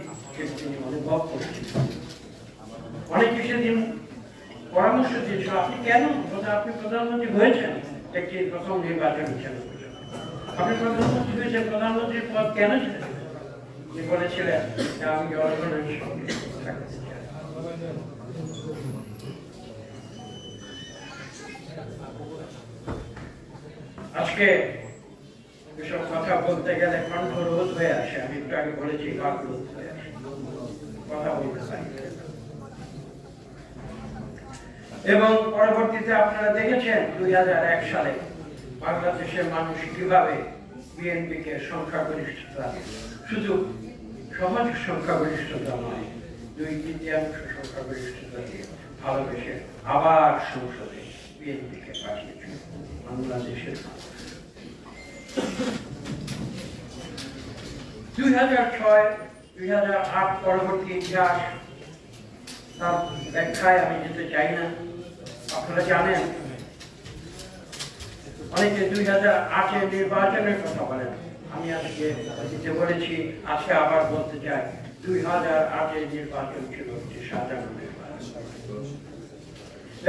তিনি অনুভব করছিলেন। অনেকে সেদিন পরামর্শ দিয়েছিল, আপনি কেন, আপনি প্রধানমন্ত্রী হয়েছেন একটি প্রথম নির্বাচন হিসেবে, আপনি প্রধানমন্ত্রী হয়েছেন, প্রধানমন্ত্রীর পদ কেন ছিলেন? তিনি বলেছিলেন যে আমি জনগণের সঙ্গে থাকতে চাই। আজকে এসব কথা বলতে গেলে কণ্ঠ রোধ হয়ে আসে। আমি একটু আগে বলেছি বাক রোধ হয়ে আসে, কথা বলতে চাই। এবং পরবর্তীতে আপনারা দেখেছেন 2001 সালে বাংলাদেশের মানুষ কিভাবে বিএনপিকে সংখ্যাগরিষ্ঠতা, শুধু সহজ সংখ্যাগরিষ্ঠতা নয়, 2/3 সংখ্যাগরিষ্ঠতা দিয়ে ভালোবেসে আবার সংসদে বিএনপিকে পাঠিয়েছিল বাংলাদেশের। 2006-2008 পরবর্তী ইতিহাস, তার ব্যাখ্যায় আমি যেতে চাই না। আপনারা জানেন, অনেকে 2008 নির্বাচনের কথা বলেন, আমি আজকে দিতে বলেছি, আজকে আবার বলতে চাই, 2008 নির্বাচন ছিল একটি সাধারণ নির্বাচন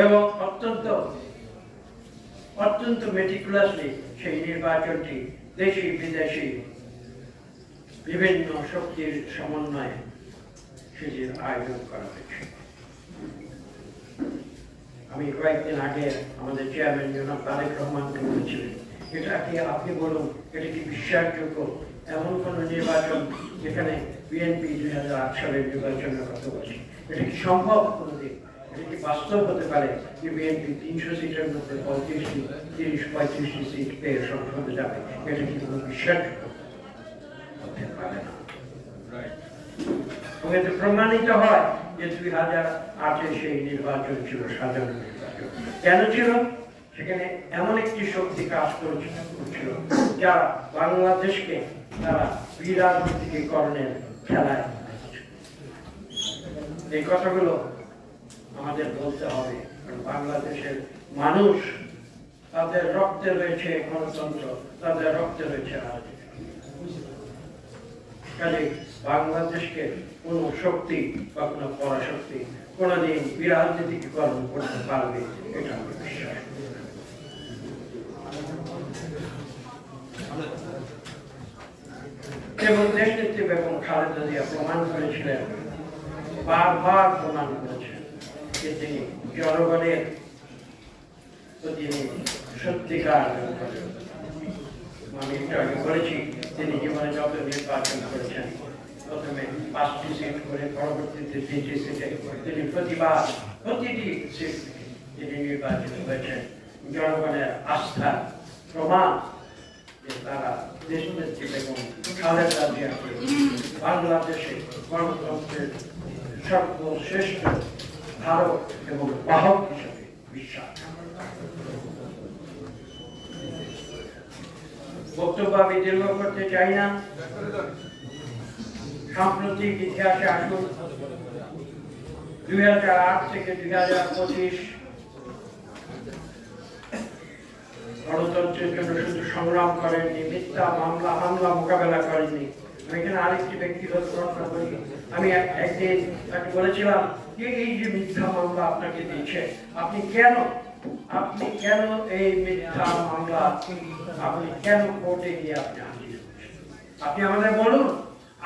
এবং অত্যন্ত মেটিকুলাসলি সেই নির্বাচনটি দেশি বিদেশি বিভিন্ন শক্তির সমন্বয়ে সেটির আয়োজন করা হয়েছে। আমি কয়েকদিন আগে আমাদের চেয়ারম্যান জনাব তারেক রহমানকে বলেছিলেন, এটা কি আপনি বলুন, এটা কি বিশ্বাসযোগ্য এমন কোন নির্বাচন যেখানে বিএনপি 2008 সালের নির্বাচনের কথা বলছে? এটা কি সম্ভব কোনোদিন? এটা কি বাস্তব হতে পারে যে বিএনপি 300 সিটের মধ্যে 30-35টি সিট পেয়ে সংসদে যাবে? এটা কি কোনো বিশ্বাসযোগ্য হতে পারে না। এতে প্রমাণিত হয় যে 2008 সেই নির্বাচন ছিল সাধারণ নির্বাচন। কেন ছিল? সেখানে এমন একটি শক্তি কাজ করছিল যারা বাংলাদেশকে তারা বিরাজনীতিকরণের খেলায়, এই কথাগুলো আমাদের বলতে হবে, কারণ বাংলাদেশের মানুষ, তাদের রক্তে রয়েছে গণতন্ত্র, তাদের রক্তে রয়েছে রাজনীতি। কাজে বাংলাদেশকে কোন শক্তি বা কোন পরাশক্তি কোনদিন বিরাজনীতিকরণ করতে পারবে এটা আমি বিশ্বাস করি। এবং দেশনেত্রী বেগম খালেদা জিয়া প্রমাণ করেছিলেন, বারবার প্রমাণ করেছেন যে তিনি জনগণের প্রতিনিধি, সত্যিকার। আমি একটু আগে বলেছি, তিনি জীবনে যত নির্বাচন করেছেন 5টি সিট করে পরবর্তীতে 3টি সিটে তিনি প্রতিটি সিট তিনি নির্বাচিত হয়েছেন। জনগণের আস্থা প্রমাণ যে তারা দেশনেত্রী বেগম খালেদা জিয়াকে বাংলাদেশে গণতন্ত্রের সর্বশ্রেষ্ঠ ধারক এবং বাহক হিসেবে বিশ্বাস। বক্তব্য আমি দীর্ঘ করতে চাই না। সাম্প্রতিক ইতিহাসে আসুন 2008 থেকে 2025 গণতন্ত্রের জন্য শুধু সংগ্রাম করেননি, মিথ্যা মামলা হামলা মোকাবেলা করেননি। আমি এখানে আরেকটি ব্যক্তিগত ঘটনা বলি। আমি একদিন তাকে বলেছিলাম যে এই যে মিথ্যা মামলা আপনাকে দিয়েছে, আপনি কেন এই মিথ্যা মামলা আপনি কেন কোর্টে গিয়ে আপনি আমাদের বলুন,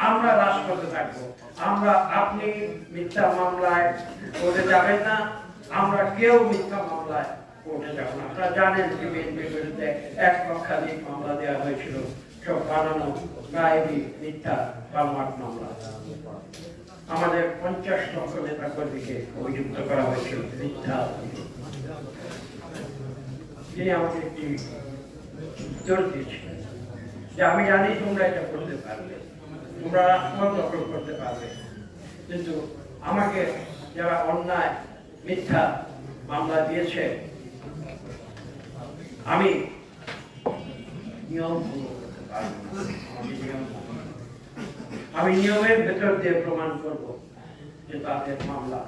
আমরা রাজপথে থাকবো। আপনি মিথ্যা মামলায় কোর্টে যাবেন না, আমরা কেউ মিথ্যা মামলায় কোর্টে যাব না। আপনারা জানেন যে বিএনপির বিরুদ্ধে 1 লক্ষাধিক মামলা দেওয়া হয়েছিল, সব বানানো গায়েবী মিথ্যা বানোয়াট মামলা। আমাদের 50 লক্ষ নেতা কর্মীকে অভিযুক্ত করা হয়েছিল মিথ্যা। তিনি আমাকে একটি জোর দিয়েছিলেন যে আমি জানি তোমরা এটা করতে পারবে, তোমরা রাজপথ দখল করতে পারবে, কিন্তু আমাকে যারা অন্যায় মিথ্যা মামলা দিয়েছে আমি নিয়ম ভঙ্গ করতে পারবো না। আমি নিয়মের ভেতর দিয়ে প্রমাণ করব যে তাদের মামলা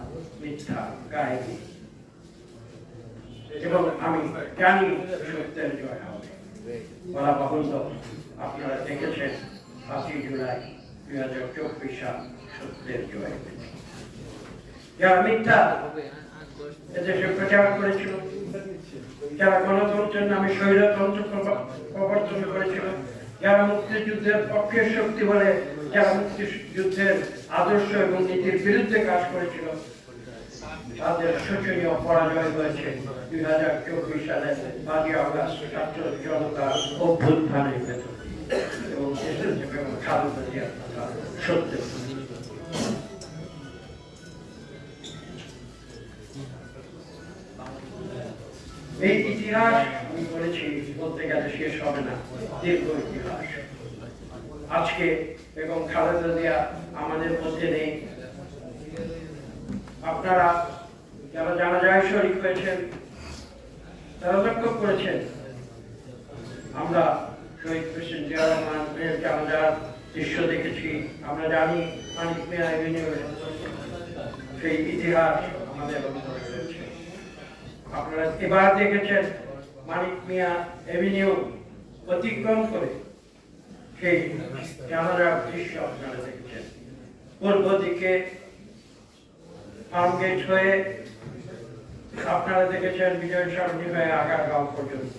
মিথ্যা গায়েবী, এবং আমি জানি সত্যের জয় হবে। বলা বাহুল্য, আপনারা দেখেছেন 5 জুলাই 2024 সাল সত্যের জয়। যারা মিথ্যা এদেশে প্রচার করেছিল, যারা গণতন্ত্রের নামে স্বৈরতন্ত্র প্রবর্তন করেছিল, যারা মুক্তিযুদ্ধের পক্ষের শক্তি বলে যারা মুক্তিযুদ্ধের আদর্শ এবং নীতির বিরুদ্ধে কাজ করেছিল, তাদের শোচনীয় পরাজয় হয়েছে 2024 সালে 5 আগস্ট ছাত্র জনতা অভ্যুত্থানের ভেতর এবং খালেদা জিয়ার কথা সত্য। এই ইতিহাস আমি বলেছি বলতে গেলে শেষ হবে না, দীর্ঘ ইতিহাস। আজকে বেগম খালেদা জিয়া আমাদের মধ্যে নেই। আপনারা যারা জানাজায় শরীক হয়েছেন তারা লক্ষ্য করেছেন আমরা শহীদ প্রেসিডেন্ট জিয়াউর রহমানের জানাজার দৃশ্য দেখেছি। আমরা জানি মানিক মিয়া এভিনিউর সেই ইতিহাস আমাদের অন্তরে রয়েছে। আপনারা এবার দেখেছেন মানিক মিয়া এভিনিউ অতিক্রম করে সেই জানাজার দৃশ্য আপনারা দেখেছেন। পূর্ব দিকে ফার্মগেট হয়ে আপনারা দেখেছেন বিজয় সরণি হয়ে আগারগাঁও পর্যন্ত,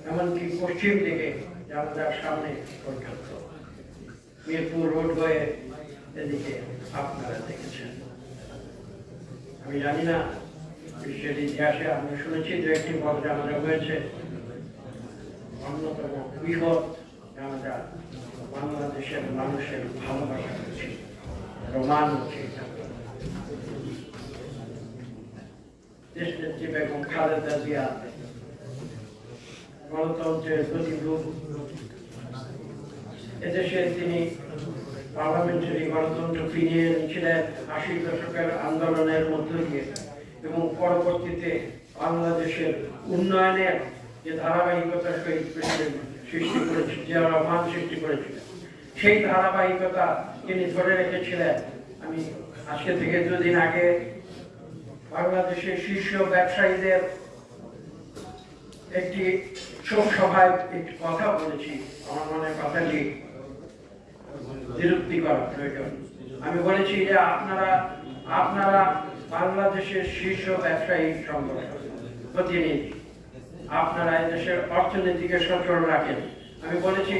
এমনকি পশ্চিম দিকে জানাজার সামনে পর্যন্ত মিরপুর রোড হয়ে এদিকে আপনারা দেখেছেন। আমি জানি না বিশ্বের ইতিহাসে আমরা শুনেছি যে একটি বড় জানাজা হয়েছে, অন্যতম বৃহৎ জানাজা বাংলাদেশের মানুষের ভালোবাসা হচ্ছে, প্রমাণ হচ্ছে। দেশনেত্রী বেগম খালেদা জিয়া গণতন্ত্রের প্রতিরূপ। এদেশে তিনি পার্লামেন্টারি গণতন্ত্র ফিরিয়ে এনেছিলেন 80 দশকের আন্দোলনের মধ্য দিয়ে, এবং পরবর্তীতে বাংলাদেশের উন্নয়নের যে ধারাবাহিকতা শহীদ প্রেসিডেন্ট সৃষ্টি করেছিল, জিয়াউর রহমান সৃষ্টি করেছিলেন, সেই ধারাবাহিকতা তিনি ধরে রেখেছিলেন। আমি আজকে থেকে 2 দিন আগে বাংলাদেশের শীর্ষ ব্যবসায়ীদের একটি শোক সভায় একটি কথা বলেছি। আমার মনে কথাটি বিরক্তি করা প্রয়োজন। আমি বলেছি যে আপনারা বাংলাদেশের শীর্ষ ব্যবসায়ী সংগঠন প্রতিনিধি, আপনারা এদেশের অর্থনীতিকে সচল রাখেন। আমি বলেছি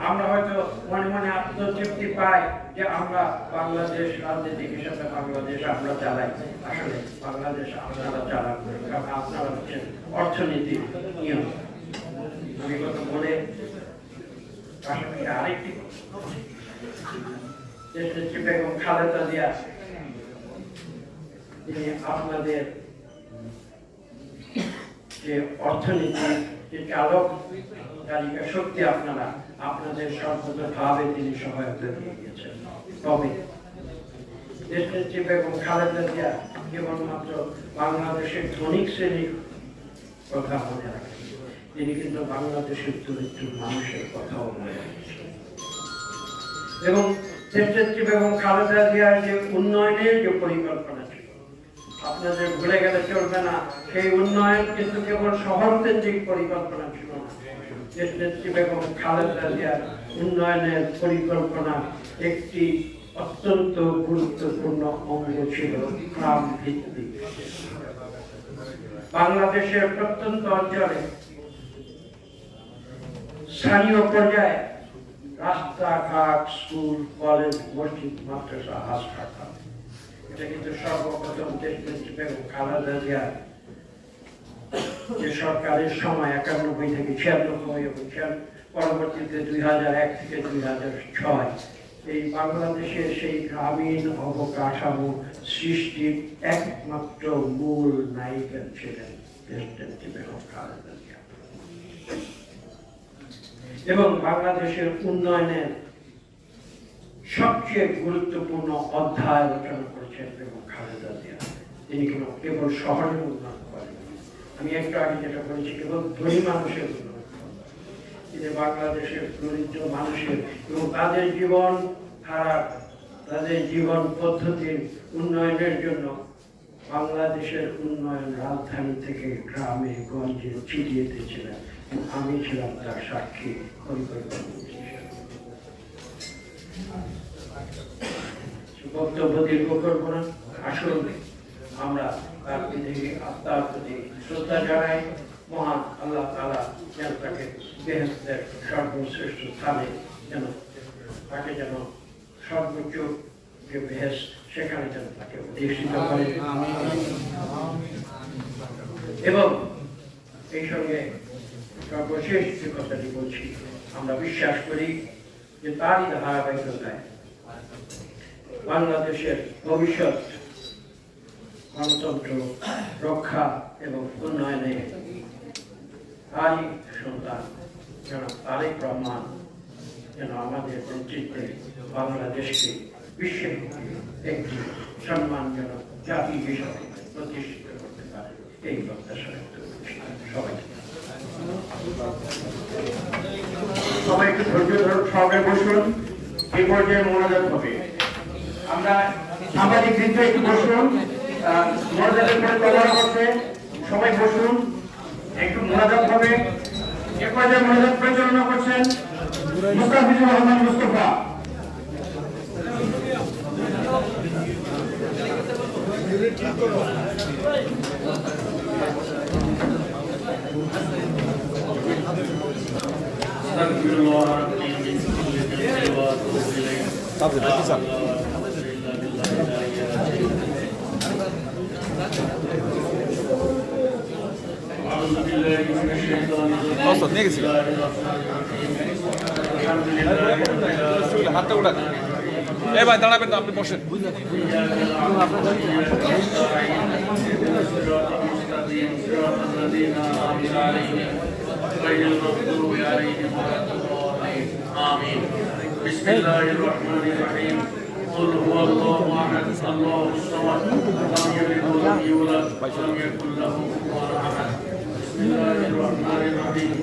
আমরা হয়তো মনে মনে আত্মতৃপ্তি পাই যে আমরা বাংলাদেশ রাজনীতিক হিসাবে বাংলাদেশ আমরা চালাই, আসলে বাংলাদেশ আপনারা চালান, কারণ আপনারা হচ্ছেন অর্থনীতির নিয়ম। আমি কথা বলে পাশাপাশি আরেকটি দেশনেত্রী বেগম খালেদা জিয়া তিনি আপনাদের যে অর্থনীতি যে চালক চালিকা শক্তি আপনাদের সর্বতভাবে তিনি সহায়তা দিয়ে গিয়েছেন। তবে দেশনেত্রী বেগম খালেদা জিয়া কেবলমাত্র বাংলাদেশের ধনিক শ্রেণীর কথা মনে রাখেন, তিনি কিন্তু বাংলাদেশের দরিদ্র মানুষের কথাও মনে রাখেন। এবং দেশনেত্রী বেগম খালেদা জিয়ার যে উন্নয়নের যে পরিকল্পনা ছিল, আপনাদের ভুলে গেলে চলবে না, সেই উন্নয়ন কিন্তু কেবল শহর কেন্দ্রিক পরিকল্পনা ছিল না। দেশনেত্রী বেগম খালেদা জিয়ার উন্নয়নের পরিকল্পনা একটি অত্যন্ত গুরুত্বপূর্ণ অঙ্গ ছিল গ্রাম ভিত্তিক। বাংলাদেশের প্রত্যন্ত অঞ্চলে স্থানীয় পর্যায়ে রাস্তাঘাট, স্কুল, কলেজ, মসজিদ, মাদ্রাসা, হাসপাতাল, এটা কিন্তু সর্বপ্রথম দেশনেত্রী বেগম খালেদা জিয়া যে সরকারের সময় 91 থেকে 96 এবং পরবর্তীতে 2001 থেকে 2006 এই বাংলাদেশের সেই গ্রামীণ অবকাঠামো সৃষ্টির একমাত্র মূল নায়িকা ছিলেন দেশনেত্রী বেগম খালেদা জিয়া। এবং বাংলাদেশের উন্নয়নের সবচেয়ে গুরুত্বপূর্ণ অধ্যায় রচনা করেছেন বেগম খালেদা জিয়া। তিনি কেবল শহরের উন্নয়ন করেন, আমি একটু আগে যেটা বলেছি, কেবল ধনী মানুষের উন্নয়ন করেন, তিনি বাংলাদেশের দরিদ্র মানুষের এবং তাদের জীবন ধারা, তাদের জীবন পদ্ধতির উন্নয়নের জন্য বাংলাদেশের উন্নয়ন রাজধানী থেকে গ্রামে গঞ্জে ছিটিয়ে দিয়েছিলেন। আমি ছিলাম তার সাক্ষী। বক্তব্য দীর্ঘ করব না, আসুন আমরা তার বিদেহী আত্মার প্রতি শ্রদ্ধা জানাই। মহান আল্লাহ তাআলা যেন তাকে বেহেশতের সর্বশ্রেষ্ঠ স্থানে তাকে যেন সর্বোচ্চ যে বেহেশত সেখানে যেন তাকে অধিষ্ঠিত করে। এবং এই সঙ্গে সর্বশেষ যে কথাটি বলছি, আমরা বিশ্বাস করি যে তারই ধারাবাহিকতায় বাংলাদেশের ভবিষ্যৎ গণতন্ত্র রক্ষা এবং উন্নয়নে তারই সন্তান যেন তারেক রহমান যেন আমাদের নেতৃত্বে বাংলাদেশকে বিশ্বের একটি সম্মানজনক জাতি হিসাবে প্রতিষ্ঠিত করতে পারে, এই প্রত্যাশা ব্যক্ত করছি। সবাই একটু ধৈর্য ধরুন, সবাই বসুন, এই পর্যায়ে মোনাজাত হবে। আমরা সাংবাদিক বৃন্দ একটু বসুন, মোনাজাতের পরে তলোয়ার হচ্ছে, সবাই বসুন, একটু মোনাজাত হবে। এ পর্যায়ে মোনাজাত পরিচালনা করছেন মুস্তাফিজুর রহমান মুস্তফা। হাতটা উঠান, এ ভাই দাঁড়াবেন না, আপনি বসেন। বিসমিল্লাহিররহমানিররহিম। قل هو الله احد الله الصمد لم يلد ولم يولد ولم يكن له كفوا احد. بسم الله الرحمن الرحيم.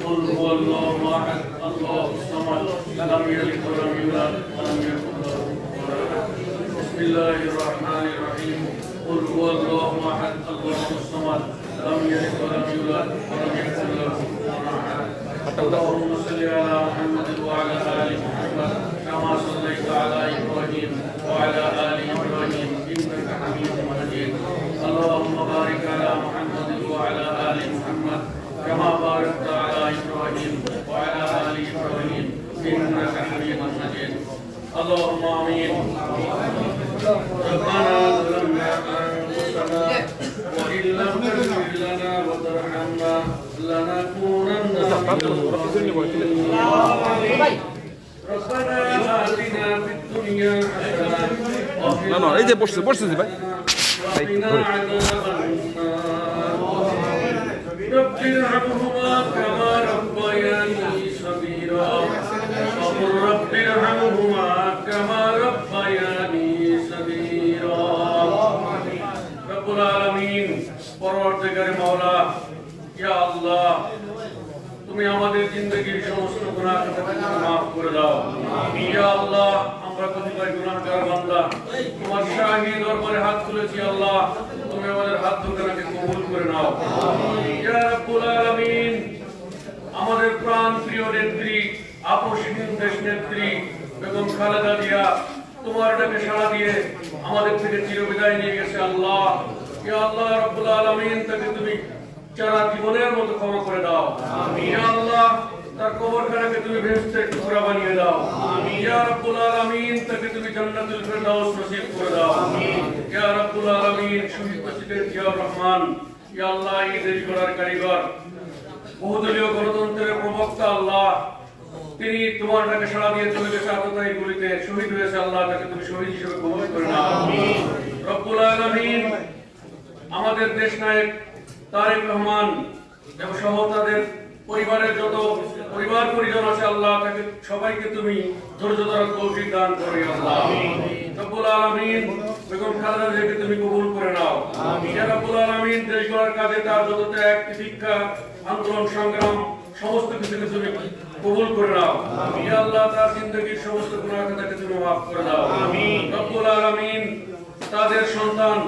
قل هو الله احد الله الصمد لم يلد ولم يولد ولم يكن له كفوا احد. بسم الله الرحمن الرحيم. قل هو الله احد الله الصمد لم يلد ولم يولد ولم يكن له كفوا احد. اللهم صل على محمد وعلى ال محمد كما صليت على ابراهيم وعلى ال ابراهيم انك حميد مجيد. اللهم بارك على محمد وعلى ال محمد كما باركت على ابراهيم وعلى ال ابراهيم انك حميد مجيد. اللهم امين. ربنا ظلمنا انفسنا وان لم تغفر لنا وترحمنا لنكونن من الخاسرين. ربنا آتنا الدنيا حسنة وفي না, এই যে বসছে ভাই। وقنا عذاب النار رب ارحمهما كما ربياني صغيرا وقل رب ارحمهما كما ربياني صغيرا رب العالمين পরওয়ারদিগার মাওলা ইয়া আল্লাহ তুমি আমাদের জিন্দেগীর সমস্ত গুনাহ মাফ করে দাও ইয়া আল্লাহ আমরা কতিপয় গুনাহগার বান্দা তোমার শাহী দরবারে হাত তুলেছি আল্লাহ তুমি আমাদের হাত দুখানাকে কবুল করে নাও ইয়া রাব্বুল আলামিন আমাদের প্রাণ প্রিয় নেত্রী আপসহীন দেশ নেত্রী বেগম খালেদা জিয়া তোমার ডাকে সাড়া দিয়ে আমাদের থেকে চিরবিদায় নিয়ে গেছে আল্লাহ ইয়া আল্লাহ রাব্বুল আলামিন তাকে তুমি সারা জীবনের মতো ক্ষমা করে দাও ইয়া আল্লাহ তার কবরখানাকে তুমি বেহেশতের টুকরা বানিয়ে দাও ইয়া রাব্বুল আলামিন তাকে তুমি জান্নাতুল ফিরদাউস নসিব করে দাও ইয়া রাব্বুল আলামিন শহীদ প্রেসিডেন্ট জিয়াউর রহমান ইয়া আল্লাহ এই দেশ গড়ার কারিগর বহুদলীয় গণতন্ত্রের প্রবক্তা আল্লাহ তিনি তোমার ডাকে সাড়া দিয়ে চলে গেছে আততায়ী গুলিতে শহীদ হয়েছে আল্লাহ তাকে তুমি শহীদ হিসেবে কবুল করে নাও রব্বুল আলামিন আমাদের দেশ নায়ক তারেক রহমান এবং সহ তাদের পরিবারের যত পরিবার পরিজন আছে আল্লাহ তাকে সবাইকে তুমি ধৈর্য ধরার তৌফিক দান করো আল্লাহ রব্বুল আলামিন বেগম খালেদা জিয়াকে তুমি কবুল করে নাও ইয়া রব্বুল আলামিন দেশ গড়ার কাজে তার যত ত্যাগ তিতিক্ষা আন্দোলন সংগ্রাম সমস্ত কিছুকে তুমি কবুল করে নাও ইয়া আল্লাহ তার জিন্দেগীর সমস্ত গুনাহ খাতাকে তুমি মাফ করে দাও রব্বুল আলামিন তাদের সন্তান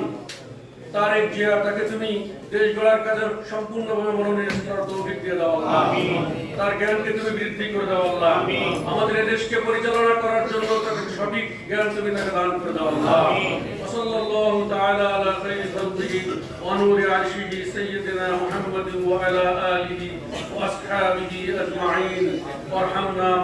তারেক জিয়া তাকে তুমি দেশ গড়ার কাজে সম্পূর্ণভাবে মনোনিবেশ করার তৌফিক দিয়ে দাও আল্লাহ তার জ্ঞানকে তুমি বৃদ্ধি করে দাও আল্লাহ আমাদের এই দেশকে পরিচালনা করার জন্য তাকে সঠিক জ্ঞান তুমি তাকে দান করে দাও আল্লাহ সাল্লাল্লাহু তাআলা আলা খাইরি খালকিহি ওয়া নূরি আরশিহি সাইয়্যিদিনা মুহাম্মাদিন ওয়া আলা আলিহি ওয়া আসহাবিহি আজমাইন ওয়ারহামনা